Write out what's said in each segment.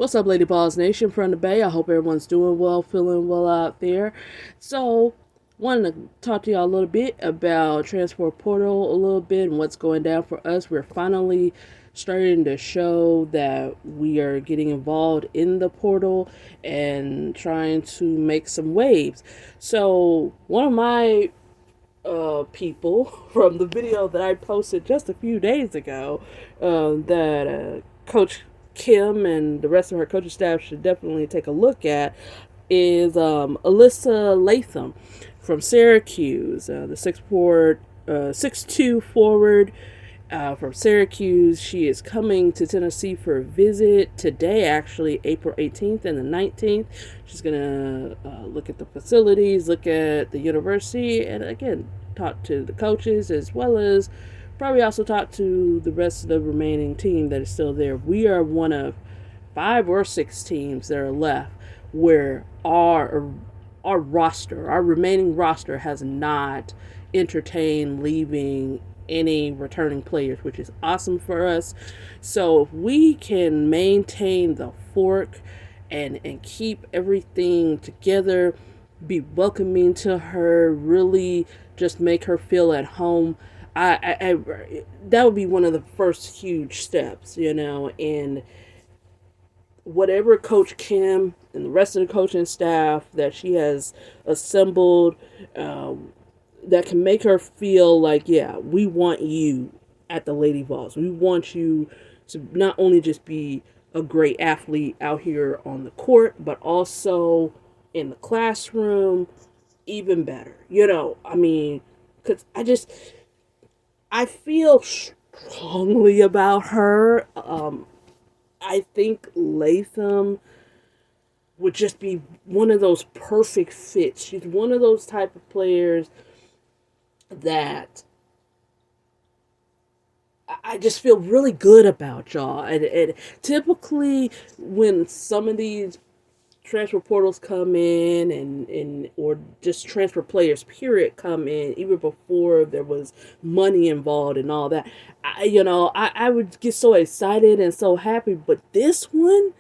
What's up, Lady Balls Nation from the Bay? I hope everyone's doing well, feeling well out there. So, wanted to talk to y'all a little bit about Transport Portal a little bit and what's going down for us. We're finally starting to show that we are getting involved in the portal and trying to make some waves. So, one of my people from the video that I posted just a few days ago that Coach Kim and the rest of her coaching staff should definitely take a look at is Alyssa Latham from Syracuse, the 6'2" forward from Syracuse. She is coming to Tennessee for a visit today, actually, April 18th and the 19th. She's going to look at the facilities, look at the university, and again, talk to the coaches as well as probably also talk to the rest of the remaining team that is still there. We are one of 5 or 6 teams that are left where our roster, our remaining roster, has not entertained leaving any returning players, which is awesome for us. So if we can maintain the fork and keep everything together, be welcoming to her, really just make her feel at home, I that would be one of the first huge steps, and whatever Coach Kim and the rest of the coaching staff that she has assembled, that can make her feel like, yeah, we want you at the Lady Vols. We want you to not only just be a great athlete out here on the court, but also in the classroom, even better. Because I feel strongly about her. I think Latham would just be one of those perfect fits. She's one of those type of players that I just feel really good about, y'all. And typically when some of these transfer portals come in and or just transfer players period come in, even before there was money involved and all that, I would get so excited and so happy. But this one,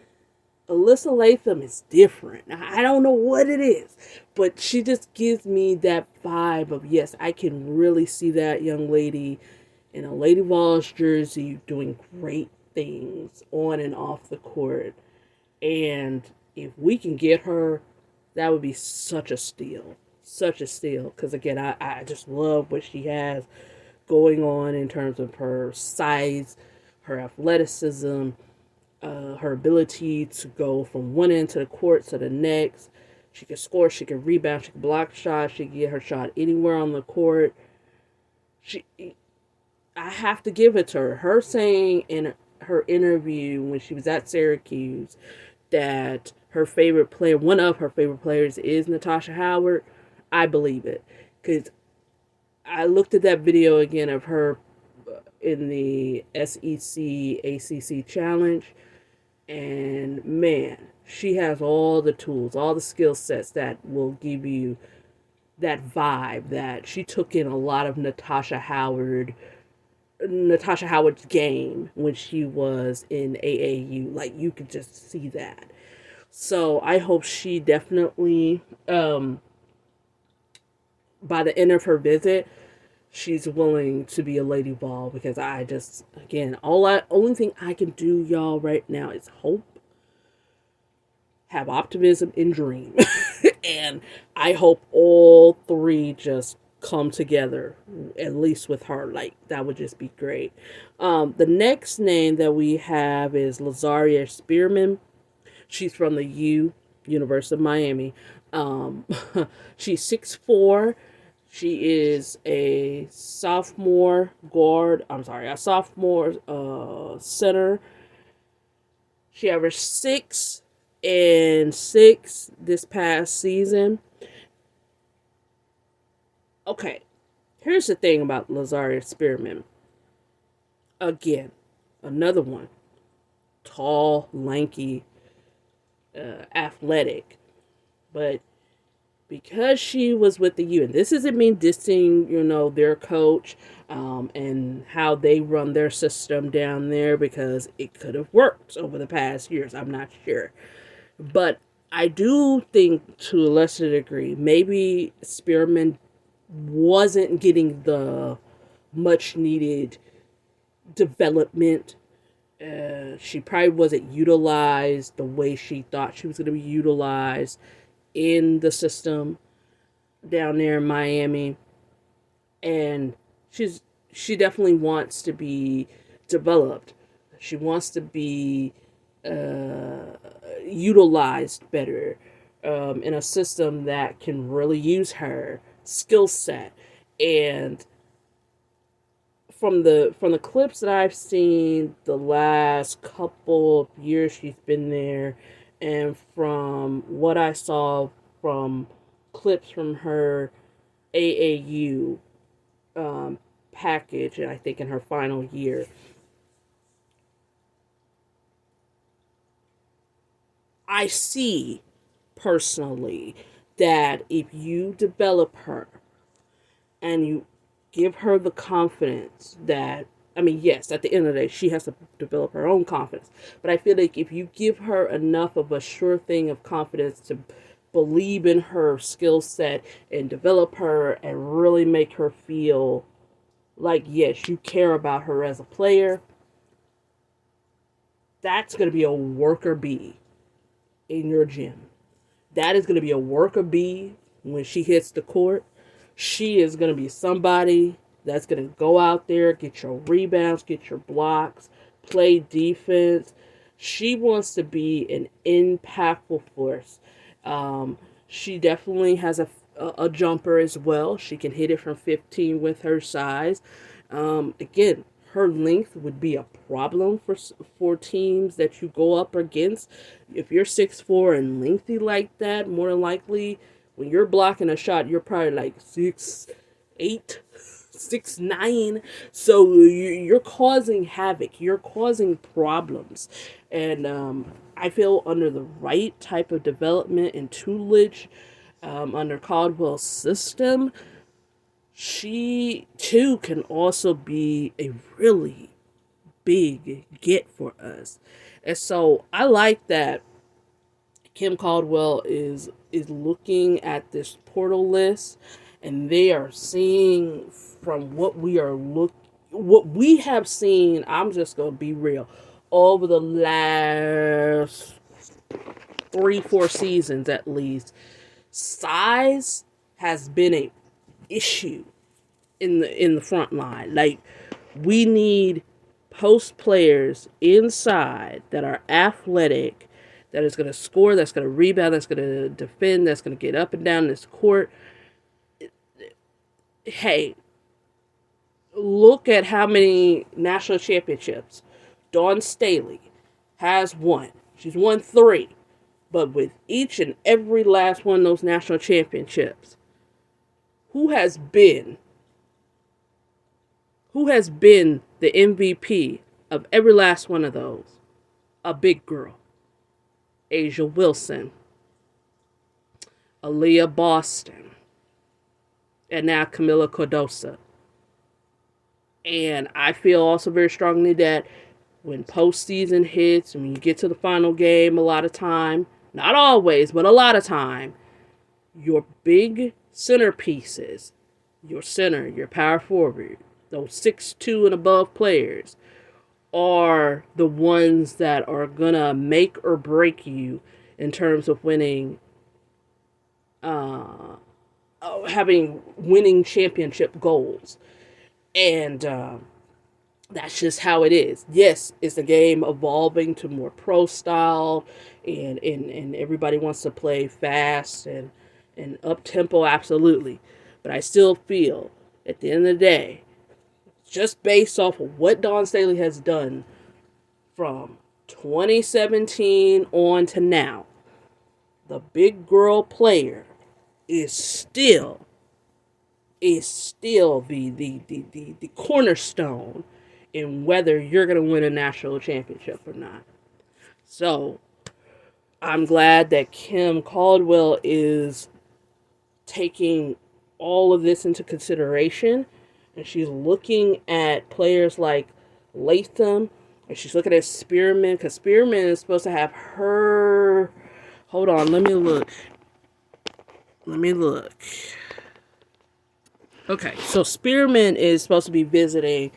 Alyssa Latham, is different. I don't know what it is, but she just gives me that vibe of, yes, I can really see that young lady in a Lady Vols jersey doing great things on and off the court. And if we can get her, that would be such a steal. Such a steal. Because, again, I just love what she has going on in terms of her size, her athleticism, her ability to go from one end to the court to the next. She can score, she can rebound, she can block shots, she can get her shot anywhere on the court. I have to give it to her. Her saying in her interview when she was at Syracuse that her favorite player, one of her favorite players, is Natasha Howard, I believe it. Because I looked at that video again of her in the SEC ACC Challenge, and man, she has all the tools, all the skill sets that will give you that vibe that she took in a lot of Natasha Howard's game when she was in AAU. Like, you could just see that. So I hope she definitely, by the end of her visit, she's willing to be a Lady Vol, because I just, again, only thing I can do, y'all, right now is hope, have optimism, and dream. And I hope all three just come together, at least with her. Like, that would just be great. The next name that we have is Lazaria Spearman. She's from the University of Miami. She's 6'4". She is a sophomore center. She averaged 6 and 6 this past season. Okay, here's the thing about Lazaria Spearman. Again, another one. Tall, lanky, athletic. But because she was with the U, and this isn't me dissing, their coach, and how they run their system down there, because it could have worked over the past years. I'm not sure. But I do think, to a lesser degree, maybe Spearman wasn't getting the much needed development. She probably wasn't utilized the way she thought she was going to be utilized in the system down there in Miami. And she definitely wants to be developed. She wants to be utilized better, in a system that can really use her skill set. And from the clips that I've seen the last couple of years she's been there, and from what I saw from clips from her AAU package, and I think in her final year, I see personally that if you develop her and you give her the confidence that, I mean, yes, at the end of the day, she has to develop her own confidence. But I feel like if you give her enough of a sure thing of confidence to believe in her skill set and develop her and really make her feel like, yes, you care about her as a player, that's going to be a worker bee in your gym. That is going to be a worker bee when she hits the court. She is going to be somebody that's going to go out there, get your rebounds, get your blocks, play defense. She wants to be an impactful force. She definitely has a jumper as well. She can hit it from 15 with her size. Again, her length would be a problem for teams that you go up against. If you're 6'4" and lengthy like that, more than likely, when you're blocking a shot, you're probably like 6'8", 6'9". So you're causing havoc. You're causing problems. And I feel under the right type of development and tutelage, under Caldwell's system, she too can also be a really big get for us. And so I like that Kim Caldwell is looking at this portal list, and they are seeing from what we have seen. I'm just gonna be real, over the last 3-4 seasons at least, size has been a issue in the front line. Like, we need post players inside that are athletic, that is going to score, that's going to rebound, that's going to defend, that's going to get up and down this court. Hey, look at how many national championships Dawn Staley has won. She's won 3. But with each and every last one of those national championships, who has been the MVP of every last one of those? A big girl. Asia Wilson, Aaliyah Boston, and now Camila Cardoso. And I feel also very strongly that when postseason hits and when you get to the final game, a lot of time, not always, but a lot of time, your big centerpieces, your center, your power forward, those 6'2" and above players, are the ones that are gonna make or break you in terms of winning, having winning championship goals. And that's just how it is. Yes, it's the game evolving to more pro style, and everybody wants to play fast and up tempo, absolutely. But I still feel at the end of the day, just based off of what Dawn Staley has done from 2017 on to now, the big girl player is still the cornerstone in whether you're going to win a national championship or not. So I'm glad that Kim Caldwell is taking all of this into consideration, and she's looking at players like Latham, and she's looking at Spearman, because Spearman is supposed to have her... Hold on, let me look. Okay, so Spearman is supposed to be visiting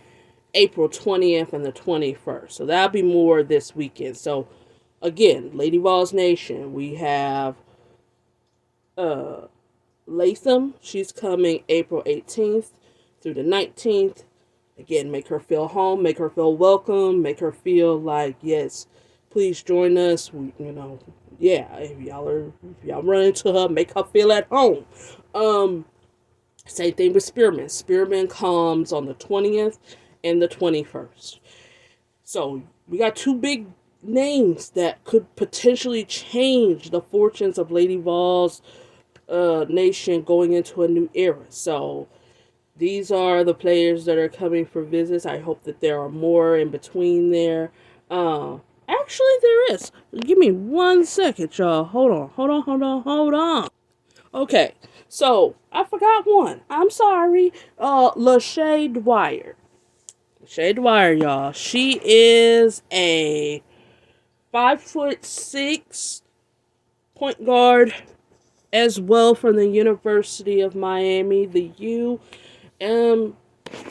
April 20th and the 21st. So that'll be more this weekend. So, again, Lady Vols Nation, we have Latham. She's coming April 18th through the 19th. Again, make her feel home, make her feel welcome, make her feel like, yes, please join us. If y'all run into her, make her feel at home. Same thing with Spearman. Spearman comes on the 20th and the 21st. So we got two big names that could potentially change the fortunes of Lady Vols Nation going into a new era. So these are the players that are coming for visits. I hope that there are more in between there. Actually, there is. Give me 1 second, y'all. Hold on. Okay, so I forgot one. I'm sorry. Lashae Dwyer. Lashae Dwyer, y'all. She is a 5'6" point guard as well from the University of Miami, the U.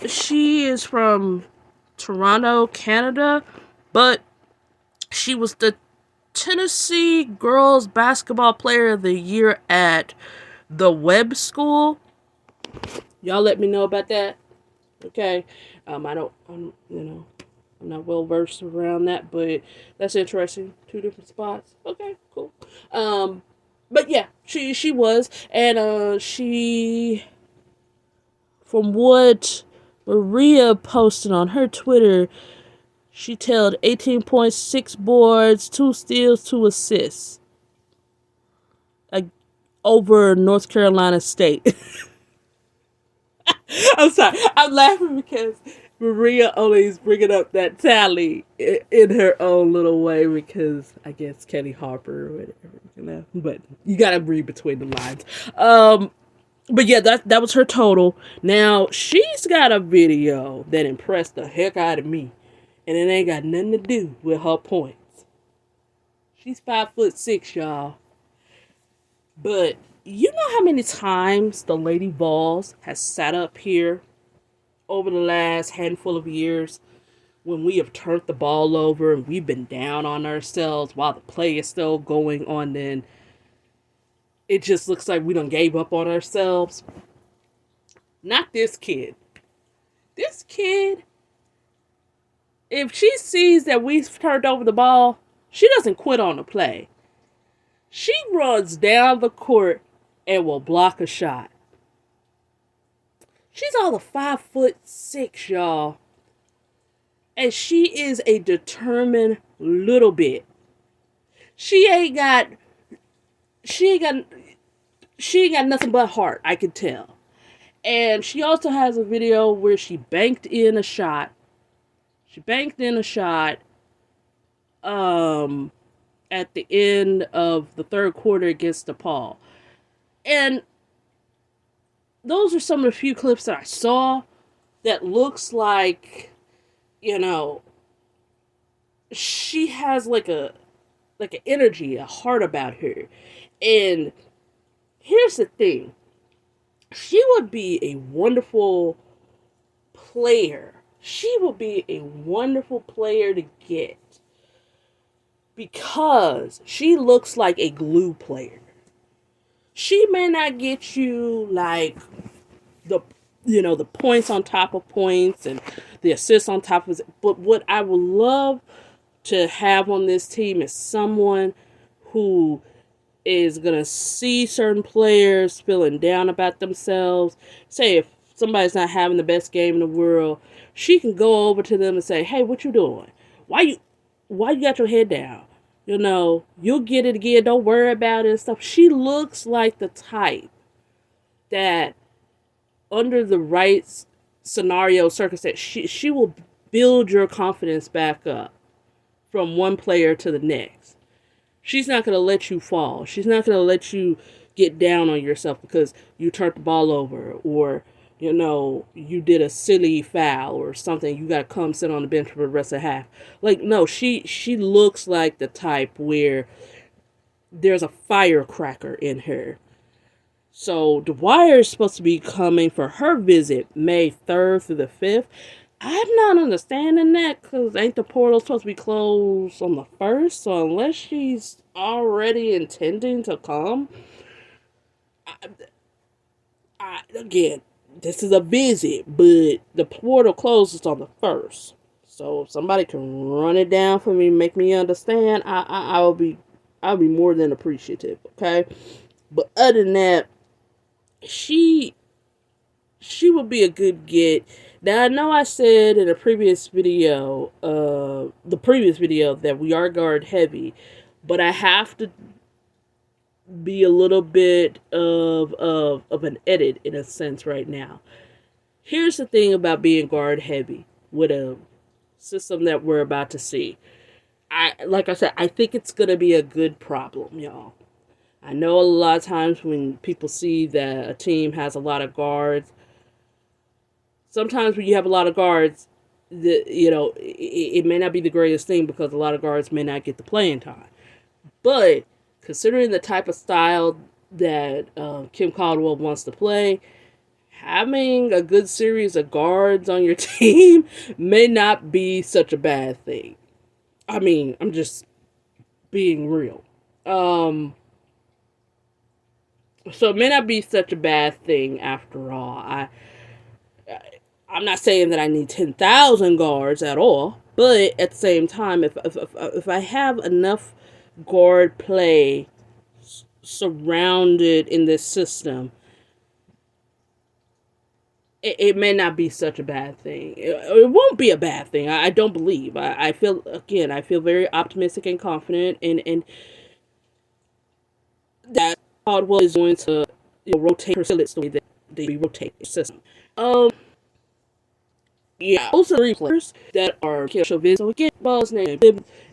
She is from Toronto, Canada, but she was the Tennessee Girls Basketball Player of the Year at the Webb School. Y'all let me know about that. Okay. I'm not well versed around that, but that's interesting. 2 different spots. Okay, cool. But yeah, she was, and she, from what Maria posted on her Twitter, she totaled 18.6 boards, 2 steals, 2 assists. Over North Carolina State. I'm sorry. I'm laughing because Maria only is bringing up that tally in her own little way because I guess Kenny Harper or whatever, But you gotta read between the lines. But yeah, that was her total. Now, she's got a video that impressed the heck out of me. And it ain't got nothing to do with her points. She's 5'6", y'all. But you know how many times the Lady Vols has sat up here over the last handful of years when we have turned the ball over and we've been down on ourselves while the play is still going on, then it just looks like we done gave up on ourselves. Not this kid. This kid, if she sees that we've turned over the ball, she doesn't quit on the play. She runs down the court and will block a shot. She's all of 5'6", y'all. And she is a determined little bit. She ain't got nothing but heart, I can tell. And she also has a video where she banked in a shot. At the end of the third quarter against DePaul. And those are some of the few clips that I saw that looks like, she has like an energy, a heart about her. And here's the thing. She would be a wonderful player. She would be a wonderful player to get. Because she looks like a glue player. She may not get you like the points on top of points and the assists on top of it. But what I would love to have on this team is someone who is going to see certain players feeling down about themselves. Say if somebody's not having the best game in the world, she can go over to them and say, "Hey, what you doing? Why you got your head down? You'll get it again. Don't worry about it," and stuff. She looks like the type that, under the right scenario, circumstance, she will build your confidence back up from one player to the next. She's not going to let you fall. She's not going to let you get down on yourself because you turned the ball over, or you did a silly foul or something. You got to come sit on the bench for the rest of the half. Like, no, she looks like the type where there's a firecracker in her. So Dwyer is supposed to be coming for her visit May 3rd through the 5th. I'm not understanding that because ain't the portal supposed to be closed on the 1st? So unless she's already intending to come, again, this is a visit, but the portal closes on the 1st. So if somebody can run it down for me, make me understand, I'll be more than appreciative, okay? But other than that, she would be a good get. Now, I know I said in a previous video, that we are guard heavy, but I have to be a little bit of an edit in a sense right now. Here's the thing about being guard heavy with a system that we're about to see. Like I said, I think it's gonna be a good problem, y'all. I know a lot of times when people see that a team has a lot of guards, sometimes when you have a lot of guards, it may not be the greatest thing because a lot of guards may not get the playing time. But considering the type of style that Kim Caldwell wants to play, having a good series of guards on your team may not be such a bad thing. I mean, I'm just being real. So it may not be such a bad thing after all. I'm not saying that I need 10,000 guards at all, but at the same time, if I have enough guard play surrounded in this system, it may not be such a bad thing. It won't be a bad thing. I don't believe. I feel very optimistic and confident in that Caldwell is going to rotate her facilities the way that they rotate the system. Yeah, those are 3 players that are visit. So again, Vols in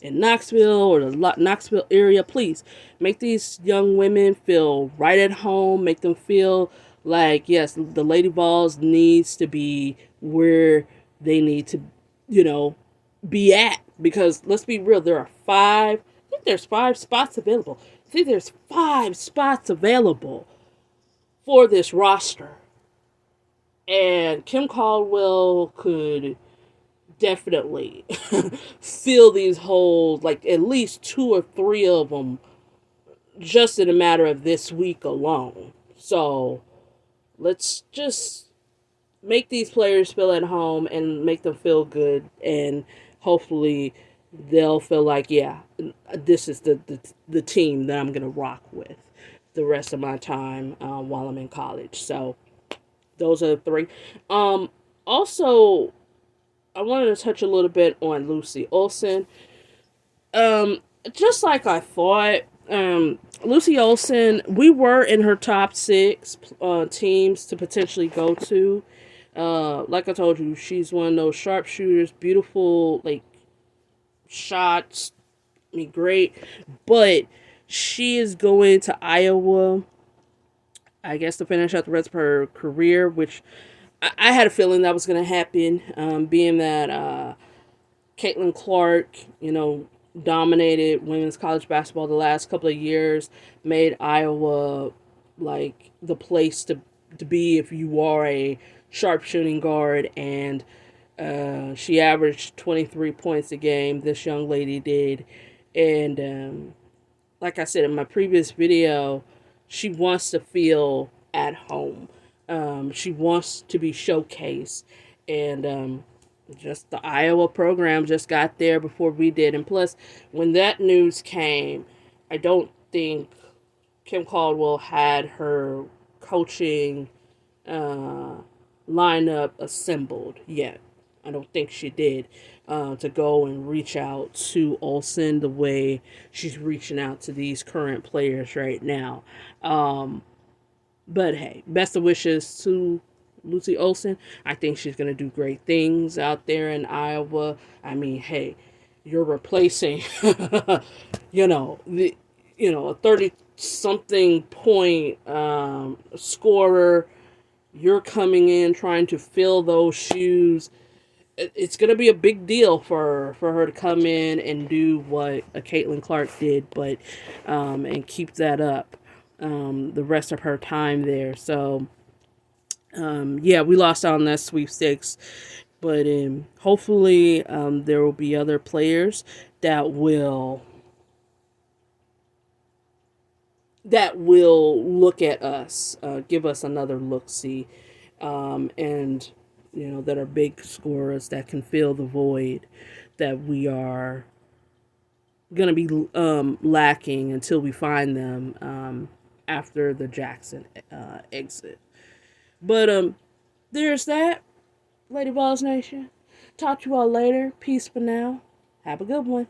Knoxville or the Knoxville area, please make these young women feel right at home. Make them feel like, yes, the Lady Vols needs to be where they need to, be at. Because let's be real, there are 5. I think there's 5 spots available. I think there's 5 spots available for this roster. And Kim Caldwell could definitely fill these holes, like at least 2 or 3 of them, just in a matter of this week alone. So let's just make these players feel at home and make them feel good, and hopefully they'll feel like, yeah, this is the team that I'm gonna rock with the rest of my time while I'm in college. So those are the 3. Also, I wanted to touch a little bit on Lucy Olsen. Just like I thought, Lucy Olsen, we were in her top 6 teams to potentially go to. Like I told you, she's one of those sharpshooters, beautiful, like, shots. I mean, great. But she is going to Iowa, I guess, to finish out the rest of her career, which I had a feeling that was going to happen, being that Caitlin Clark, dominated women's college basketball the last couple of years, made Iowa like the place to be if you are a sharpshooting guard, and she averaged 23 points a game. This young lady did, and like I said in my previous video, she wants to feel at home. She wants to be showcased, and just the Iowa program just got there before we did. And plus, when that news came, I don't think Kim Caldwell had her coaching lineup assembled yet. I don't think she did, to go and reach out to Olsen the way she's reaching out to these current players right now. But hey, best of wishes to Lucy Olsen. I think she's going to do great things out there in Iowa. I mean, hey, you're replacing, a 30-something point scorer. You're coming in trying to fill those shoes. It's going to be a big deal for her to come in and do what a Caitlin Clark did, but and keep that up the rest of her time there. So, yeah, we lost out on that sweepstakes, but hopefully there will be other players that will look at us, give us another look-see, and that are big scorers that can fill the void that we are going to be lacking until we find them after the Jackson exit. But there's that, Lady Vols Nation. Talk to you all later. Peace for now. Have a good one.